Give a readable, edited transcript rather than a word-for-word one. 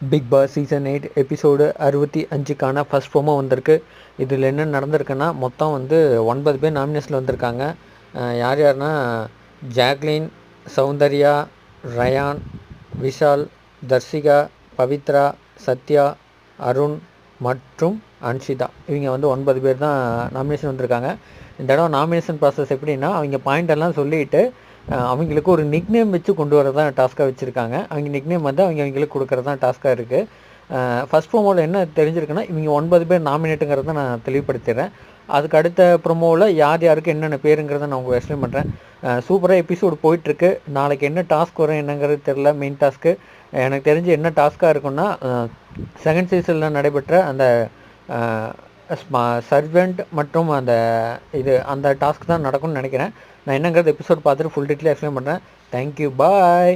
Big Boss season 8 episode 65க்கான first promo வந்திருக்கு. இதில் என்ன நடந்திருக்குன்னா மொத்தம் 9 பேர் நாமினேஷனில் வந்திருக்காங்க. யார் யாருன்னா ஜாக்லின், சௌந்தர்யா, ரயான், விஷால், தர்ஷிகா, பவித்ரா, சத்யா, அருண் மற்றும் அன்ஷிதா. இவங்க 9 பேர் தான் நாமினேஷன் வந்திருக்காங்க. இந்த இடம் நாமினேஷன் ப்ராசஸ் எப்படின்னா, அவங்க பாயிண்ட் எல்லாம் சொல்லிட்டு அவங்களுக்கு ஒரு நிக்நேம் வச்சு கொண்டு வரதான் டாஸ்க்காக வச்சுருக்காங்க. அவங்க நிக்நேம் அவங்களுக்கு கொடுக்குறது தான் டாஸ்க்காக இருக்குது. ஃபஸ்ட் ப்ரோமோவில் என்ன தெரிஞ்சிருக்குன்னா, இவங்க 9 பேர் நாமினேட்டுங்கிறத நான் தெளிவுபடுத்திடுறேன். அதுக்கு அடுத்த ப்ரோமோவில் யார் யாருக்கு என்னென்ன பேருங்கிறத நான் உங்களுக்கு எக்ஸ்பிளைன் பண்ணுறேன். சூப்பராக எபிசோடு போயிட்டுருக்கு. நாளைக்கு என்ன டாஸ்க் வரும் என்னங்கிறது தெரில. மெயின் டாஸ்க்கு எனக்கு தெரிஞ்சு என்ன டாஸ்க்காக இருக்குன்னா, செகண்ட் சீசனில் நடைபெற்ற அந்த சர்வெண்ட் மற்றும் அந்த டாஸ்க் தான் நடக்கும்னு நினைக்கிறேன். நான் என்னங்கிறது எபிசோட் பார்த்துட்டு ஃபுல் டீட்டெயில் எக்ஸ்பிளைன் பண்ணுறேன். தேங்க்யூ, பாய்.